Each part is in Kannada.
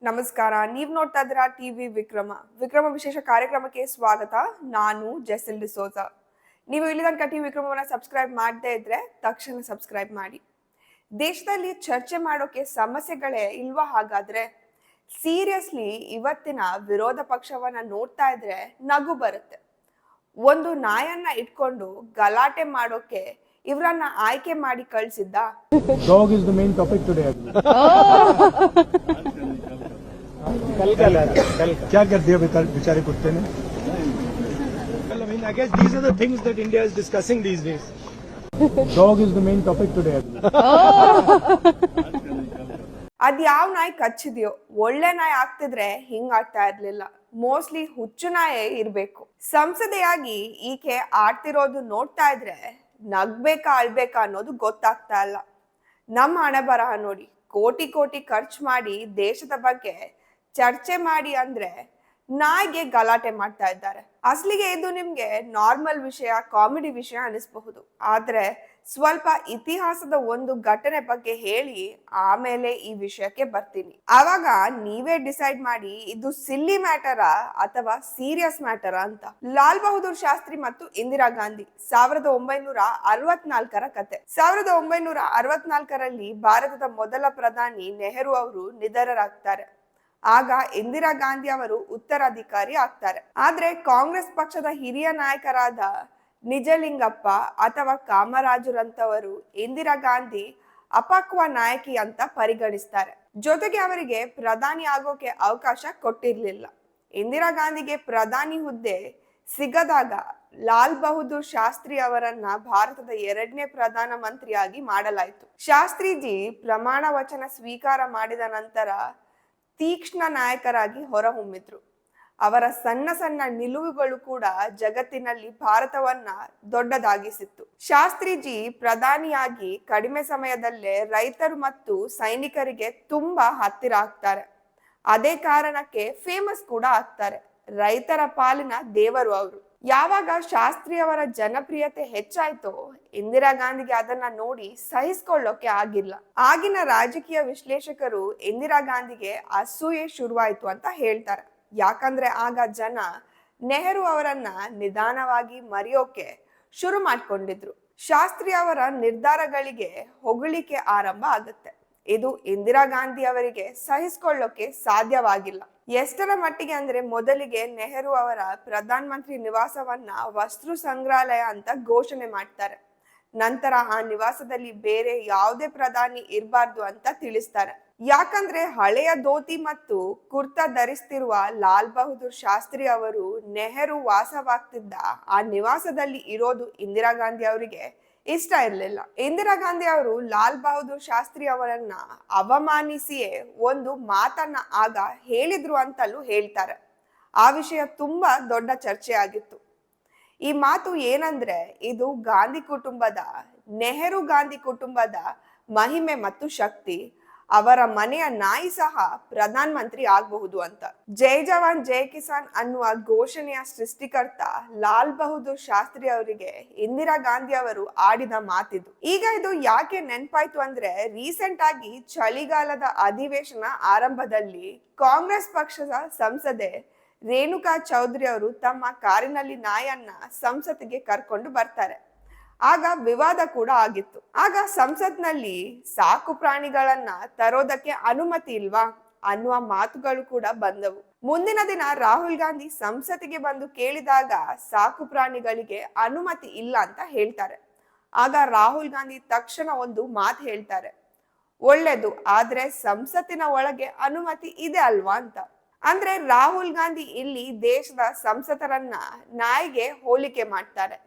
ನಮಸ್ಕಾರ. ನೀವ್ ನೋಡ್ತಾ ಇದ್ದೀರಾ ಟಿವಿ ವಿಕ್ರಮ ವಿಶೇಷ ಕಾರ್ಯಕ್ರಮಕ್ಕೆ ಸ್ವಾಗತ. ನಾನು ಜೆಸಿಲ್ ಡಿಸೋಜ. ನೀವು ಇಲ್ಲಿ ತನಕ ಟಿವಿ ವಿಕ್ರಮವನ್ನ ಸಬ್ಸ್ಕ್ರೈಬ್ ಮಾಡದೇ ಇದ್ರೆ ತಕ್ಷಣ ಸಬ್ಸ್ಕ್ರೈಬ್ ಮಾಡಿ. ದೇಶದಲ್ಲಿ ಚರ್ಚೆ ಮಾಡೋಕೆ ಸಮಸ್ಯೆಗಳೇ ಇಲ್ವಾ? ಹಾಗಾದ್ರೆ ಸೀರಿಯಸ್ಲಿ ಇವತ್ತಿನ ವಿರೋಧ ಪಕ್ಷವನ್ನ ನೋಡ್ತಾ ಇದ್ರೆ ನಗು ಬರುತ್ತೆ. ಒಂದು ನಾಯನ್ನ ಇಟ್ಕೊಂಡು ಗಲಾಟೆ ಮಾಡೋಕೆ ಇವರನ್ನ ಆಯ್ಕೆ ಮಾಡಿ ಕಳ್ಸಿದ್ದ. Dog is the main topic today. क्या कर दिया बेचारे कुत्ते ने? I mean, I guess these are the things that India is discussing these days. Dog is the main topic today. ಅದ್ ಯಾವ ನಾಯಿ ಕಚ್ಚಿದ್ಯೋ, ಒಳ್ಳೆ ನಾಯಿ ಆಗ್ತಿದ್ರೆ ಹಿಂಗ್ ಆಗ್ತಾ ಇರ್ಲಿಲ್ಲ. ಮೋಸ್ಟ್ಲಿ ಹುಚ್ಚು ನಾಯೇ ಇರ್ಬೇಕು. ಸಂಸದೆಯಾಗಿ ಈಕೆ ಆಡ್ತಿರೋದು ನೋಡ್ತಾ ಇದ್ರೆ ನಗ್ಬೇಕಾ ಅಳ್ಬೇಕಾ ಅನ್ನೋದು ಗೊತ್ತಾಗ್ತಾ ಇಲ್ಲ. ನಮ್ಮ ಹಣೆ ಬರಹ ನೋಡಿ. ಕೋಟಿ ಕೋಟಿ ಖರ್ಚು ಮಾಡಿ ದೇಶದ ಬಗ್ಗೆ ಚರ್ಚೆ ಮಾಡಿ ಅಂದ್ರೆ ನಾಯಿಗೆ ಗಲಾಟೆ ಮಾಡ್ತಾ ಇದ್ದಾರೆ. ಅಸಲಿಗೆ ಇದು ನಿಮ್ಗೆ ನಾರ್ಮಲ್ ವಿಷಯ, ಕಾಮಿಡಿ ವಿಷಯ ಅನಿಸ್ಬಹುದು. ಆದ್ರೆ ಸ್ವಲ್ಪ ಇತಿಹಾಸದ ಒಂದು ಘಟನೆ ಬಗ್ಗೆ ಹೇಳಿ ಆಮೇಲೆ ಈ ವಿಷಯಕ್ಕೆ ಬರ್ತೀನಿ. ಆವಾಗ ನೀವೇ ಡಿಸೈಡ್ ಮಾಡಿ ಇದು ಸಿಲ್ಲಿ ಮ್ಯಾಟರಾ ಅಥವಾ ಸೀರಿಯಸ್ ಮ್ಯಾಟರಾ ಅಂತ. ಲಾಲ್ ಬಹದ್ದೂರ್ ಶಾಸ್ತ್ರಿ ಮತ್ತು ಇಂದಿರಾ ಗಾಂಧಿ 1964ರ ಕತೆ. 1964ರಲ್ಲಿ ಭಾರತದ ಮೊದಲ ಪ್ರಧಾನಿ ನೆಹರು ಅವರು ನಿಧನರಾಗ್ತಾರೆ. ಆಗ ಇಂದಿರಾ ಗಾಂಧಿ ಅವರು ಉತ್ತರಾಧಿಕಾರಿ ಆಗ್ತಾರೆ. ಆದ್ರೆ ಕಾಂಗ್ರೆಸ್ ಪಕ್ಷದ ಹಿರಿಯ ನಾಯಕರಾದ ನಿಜಲಿಂಗಪ್ಪ ಅಥವಾ ಕಾಮರಾಜರಂತವರು ಇಂದಿರಾ ಗಾಂಧಿ ಅಪಕ್ವ ನಾಯಕಿ ಅಂತ ಪರಿಗಣಿಸ್ತಾರೆ. ಜೊತೆಗೆ ಅವರಿಗೆ ಪ್ರಧಾನಿ ಆಗೋಕೆ ಅವಕಾಶ ಕೊಟ್ಟಿರ್ಲಿಲ್ಲ. ಇಂದಿರಾ ಗಾಂಧಿಗೆ ಪ್ರಧಾನಿ ಹುದ್ದೆ ಸಿಗದಾಗ ಲಾಲ್ ಬಹದ್ದೂರ್ ಶಾಸ್ತ್ರಿ ಅವರನ್ನ ಭಾರತದ 2ನೇ ಪ್ರಧಾನ ಮಂತ್ರಿಯಾಗಿ ಮಾಡಲಾಯಿತು. ಶಾಸ್ತ್ರೀಜಿ ಪ್ರಮಾಣ ವಚನ ಸ್ವೀಕಾರ ಮಾಡಿದ ನಂತರ ತೀಕ್ಷ್ಣ ನಾಯಕರಾಗಿ ಹೊರಹೊಮ್ಮಿದ್ರು. ಅವರ ಸಣ್ಣ ಸಣ್ಣ ನಿಲುವುಗಳು ಕೂಡ ಜಗತ್ತಿನಲ್ಲಿ ಭಾರತವನ್ನ ದೊಡ್ಡದಾಗಿಸಿತ್ತು. ಶಾಸ್ತ್ರೀಜಿ ಪ್ರಧಾನಿಯಾಗಿ ಕಡಿಮೆ ಸಮಯದಲ್ಲೇ ರೈತರು ಮತ್ತು ಸೈನಿಕರಿಗೆ ತುಂಬಾ ಹತ್ತಿರ ಆಗ್ತಾರೆ. ಅದೇ ಕಾರಣಕ್ಕೆ ಫೇಮಸ್ ಕೂಡ ಆಗ್ತಾರೆ. ರೈತರ ಪಾಲಿನ ದೇವರು ಅವರು. ಯಾವಾಗ ಶಾಸ್ತ್ರಿ ಅವರ ಜನಪ್ರಿಯತೆ ಹೆಚ್ಚಾಯ್ತೋ ಇಂದಿರಾ ಗಾಂಧಿಗೆ ಅದನ್ನ ನೋಡಿ ಸಹಿಸ್ಕೊಳ್ಳೋಕೆ ಆಗಿಲ್ಲ. ಆಗಿನ ರಾಜಕೀಯ ವಿಶ್ಲೇಷಕರು ಇಂದಿರಾ ಗಾಂಧಿಗೆ ಅಸೂಯೆ ಶುರುವಾಯ್ತು ಅಂತ ಹೇಳ್ತಾರೆ. ಯಾಕಂದ್ರೆ ಆಗ ಜನ ನೆಹರು ಅವರನ್ನ ನಿಧಾನವಾಗಿ ಮರೆಯೋಕೆ ಶುರು ಮಾಡ್ಕೊಂಡಿದ್ರು. ಶಾಸ್ತ್ರಿ ಅವರ ನಿರ್ಧಾರಗಳಿಗೆ ಹೊಗಳಿಕೆ ಆರಂಭ ಆಗುತ್ತೆ. ಇದು ಇಂದಿರಾ ಗಾಂಧಿ ಅವರಿಗೆ ಸಹಿಸ್ಕೊಳ್ಳೋಕೆ ಸಾಧ್ಯವಾಗಿಲ್ಲ. ಎಷ್ಟರ ಮಟ್ಟಿಗೆ ಅಂದ್ರೆ ಮೊದಲಿಗೆ ನೆಹರು ಅವರ ಪ್ರಧಾನ ಮಂತ್ರಿ ನಿವಾಸವನ್ನ ವಸ್ತು ಸಂಗ್ರಹಾಲಯ ಅಂತ ಘೋಷಣೆ ಮಾಡ್ತಾರೆ. ನಂತರ ಆ ನಿವಾಸದಲ್ಲಿ ಬೇರೆ ಯಾವುದೇ ಪ್ರಧಾನಿ ಇರಬಾರ್ದು ಅಂತ ತಿಳಿಸ್ತಾರೆ. ಯಾಕಂದ್ರೆ ಹಳೆಯ ಧೋತಿ ಮತ್ತು ಕುರ್ತಾ ಧರಿಸ್ತಿರುವ ಲಾಲ್ ಬಹದ್ದೂರ್ ಶಾಸ್ತ್ರಿ ಅವರು ನೆಹರು ವಾಸವಾಗ್ತಿದ್ದ ಆ ನಿವಾಸದಲ್ಲಿ ಇರೋದು ಇಂದಿರಾ ಗಾಂಧಿ ಅವರಿಗೆ ಇಷ್ಟ ಇರ್ಲಿಲ್ಲ. ಇಂದಿರಾ ಗಾಂಧಿ ಅವರು ಲಾಲ್ ಬಹದ್ದೂರ್ ಶಾಸ್ತ್ರಿ ಅವರನ್ನ ಅವಮಾನಿಸಿಯೇ ಒಂದು ಮಾತನ್ನ ಆಗ ಹೇಳಿದ್ರು ಅಂತಲೂ ಹೇಳ್ತಾರೆ. ಆ ವಿಷಯ ತುಂಬಾ ದೊಡ್ಡ ಚರ್ಚೆ ಆಗಿತ್ತು. ಈ ಮಾತು ಏನಂದ್ರೆ ಇದು ಗಾಂಧಿ ಕುಟುಂಬದ, ನೆಹರು ಗಾಂಧಿ ಕುಟುಂಬದ ಮಹಿಮೆ ಮತ್ತು ಶಕ್ತಿ. ಅವರ ಮನೆಯ ನಾಯಿ ಸಹ ಪ್ರಧಾನ ಮಂತ್ರಿ ಆಗಬಹುದು ಅಂತ. ಜೈ ಜವಾನ್ ಜೈ ಕಿಸಾನ್ ಅನ್ನುವ ಘೋಷಣೆಯ ಸೃಷ್ಟಿಕರ್ತ ಲಾಲ್ ಬಹದ್ದೂರ್ ಶಾಸ್ತ್ರಿ ಅವರಿಗೆ ಇಂದಿರಾ ಗಾಂಧಿ ಅವರು ಆಡಿದ ಮಾತಿದು. ಈಗ ಇದು ಯಾಕೆ ನೆನ್ಪಾಯ್ತು ಅಂದ್ರೆ ರೀಸೆಂಟ್ ಆಗಿ ಚಳಿಗಾಲದ ಅಧಿವೇಶನ ಆರಂಭದಲ್ಲಿ ಕಾಂಗ್ರೆಸ್ ಪಕ್ಷದ ಸಂಸದೆ ರೇಣುಕಾ ಚೌಧರಿ ಅವರು ತಮ್ಮ ಕಾರಿನಲ್ಲಿ ನಾಯನ್ನ ಸಂಸತ್ತಿಗೆ ಕರ್ಕೊಂಡು ಬರ್ತಾರೆ. ಆಗ ವಿವಾದ ಕೂಡ ಆಗಿತ್ತು. ಆಗ ಸಂಸತ್ನಲ್ಲಿ ಸಾಕು ಪ್ರಾಣಿಗಳನ್ನ ತರೋದಕ್ಕೆ ಅನುಮತಿ ಇಲ್ವಾ ಅನ್ನುವ ಮಾತುಗಳು ಕೂಡ ಬಂದವು. ಮುಂದಿನ ದಿನ ರಾಹುಲ್ ಗಾಂಧಿ ಸಂಸತ್ತಿಗೆ ಬಂದು ಕೇಳಿದಾಗ ಸಾಕು ಪ್ರಾಣಿಗಳಿಗೆ ಅನುಮತಿ ಇಲ್ಲ ಅಂತ ಹೇಳ್ತಾರೆ. ಆಗ ರಾಹುಲ್ ಗಾಂಧಿ ತಕ್ಷಣ ಒಂದು ಮಾತು ಹೇಳ್ತಾರೆ, ಒಳ್ಳೇದು, ಆದ್ರೆ ಸಂಸತ್ತಿನ ಒಳಗೆ ಅನುಮತಿ ಇದೆ ಅಲ್ವಾ ಅಂತ. ಅಂದ್ರೆ ರಾಹುಲ್ ಗಾಂಧಿ ಇಲ್ಲಿ ದೇಶದ ಸಂಸದರನ್ನ ನಾಯಿಗೆ ಹೋಲಿಕೆ ಮಾಡ್ತಾರೆ,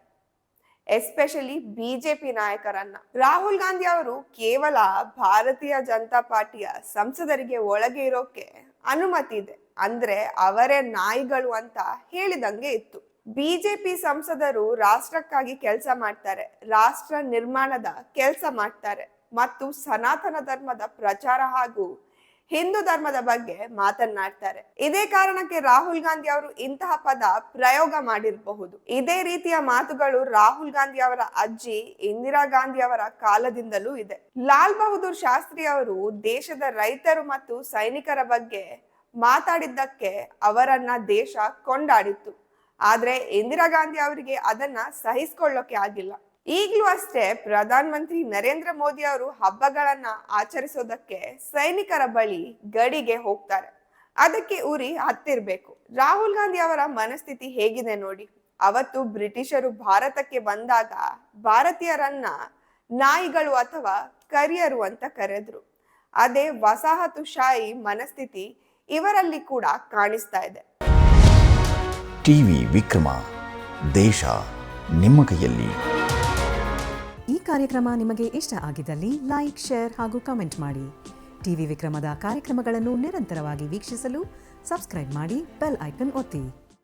ಎಸ್ಪೆಷಲಿ ಬಿಜೆಪಿ ನಾಯಕರನ್ನ. ರಾಹುಲ್ ಗಾಂಧಿ ಅವರು ಕೇವಲ ಭಾರತೀಯ ಜನತಾ ಪಾರ್ಟಿಯ ಸಂಸದರಿಗೆ ಒಳಗೆ ಇರೋಕೆ ಅನುಮತಿ ಇದೆ, ಅಂದ್ರೆ ಅವರೇ ನಾಯಿಗಳು ಅಂತ ಹೇಳಿದಂಗೆ ಇತ್ತು. ಬಿಜೆಪಿ ಸಂಸದರು ರಾಷ್ಟ್ರಕ್ಕಾಗಿ ಕೆಲಸ ಮಾಡ್ತಾರೆ, ರಾಷ್ಟ್ರ ನಿರ್ಮಾಣದ ಕೆಲಸ ಮಾಡ್ತಾರೆ ಮತ್ತು ಸನಾತನ ಧರ್ಮದ ಪ್ರಚಾರ ಹಾಗೂ ಹಿಂದೂ ಧರ್ಮದ ಬಗ್ಗೆ ಮಾತನಾಡ್ತಾರೆ. ಇದೇ ಕಾರಣಕ್ಕೆ ರಾಹುಲ್ ಗಾಂಧಿ ಅವರು ಇಂತಹ ಪದ ಪ್ರಯೋಗ ಮಾಡಿರಬಹುದು. ಇದೇ ರೀತಿಯ ಮಾತುಗಳು ರಾಹುಲ್ ಗಾಂಧಿ ಅವರ ಅಜ್ಜಿ ಇಂದಿರಾ ಗಾಂಧಿ ಅವರ ಕಾಲದಿಂದಲೂ ಇದೆ. ಲಾಲ್ ಬಹದ್ದೂರ್ ಶಾಸ್ತ್ರಿ ಅವರು ದೇಶದ ರೈತರು ಮತ್ತು ಸೈನಿಕರ ಬಗ್ಗೆ ಮಾತಾಡಿದ್ದಕ್ಕೆ ಅವರನ್ನ ದೇಶ ಕೊಂಡಾಡಿತ್ತು. ಆದ್ರೆ ಇಂದಿರಾ ಗಾಂಧಿ ಅವರಿಗೆ ಅದನ್ನ ಸಹಿಸಿಕೊಳ್ಳೋಕೆ ಆಗಿಲ್ಲ. ಈಗಲೂ ಅಷ್ಟೇ ಪ್ರಧಾನ ಮಂತ್ರಿ ನರೇಂದ್ರ ಮೋದಿ ಅವರು ಹಬ್ಬಗಳನ್ನ ಆಚರಿಸೋದಕ್ಕೆ ಸೈನಿಕರ ಬಳಿ ಗಡಿಗೆ ಹೋಗ್ತಾರೆ. ಅದಕ್ಕೆ ಉರಿ ಹತ್ತಿರ್ಬೇಕು. ರಾಹುಲ್ ಗಾಂಧಿ ಅವರ ಮನಸ್ಥಿತಿ ಹೇಗಿದೆ ನೋಡಿ. ಅವತ್ತು ಬ್ರಿಟಿಷರು ಭಾರತಕ್ಕೆ ಬಂದಾಗ ಭಾರತೀಯರನ್ನ ನಾಯಿಗಳು ಅಥವಾ ಕರಿಯರು ಅಂತ ಕರೆದ್ರು. ಅದೇ ವಸಾಹತುಶಾಹಿ ಮನಸ್ಥಿತಿ ಇವರಲ್ಲಿ ಕೂಡ ಕಾಣಿಸ್ತಾ ಇದೆ. ಟಿವಿ ವಿಕ್ರಮ, ದೇಶ ನಿಮ್ಮ ಕೈಯಲ್ಲಿ. ಈ ಕಾರ್ಯಕ್ರಮ ನಿಮಗೆ ಇಷ್ಟ ಆಗಿದ್ದಲ್ಲಿ ಲೈಕ್, ಶೇರ್ ಹಾಗೂ ಕಮೆಂಟ್ ಮಾಡಿ. ಟಿವಿ ವಿಕ್ರಮದ ಕಾರ್ಯಕ್ರಮಗಳನ್ನು ನಿರಂತರವಾಗಿ ವೀಕ್ಷಿಸಲು ಸಬ್ಸ್ಕ್ರೈಬ್ ಮಾಡಿ, ಬೆಲ್ ಐಕನ್ ಒತ್ತಿ.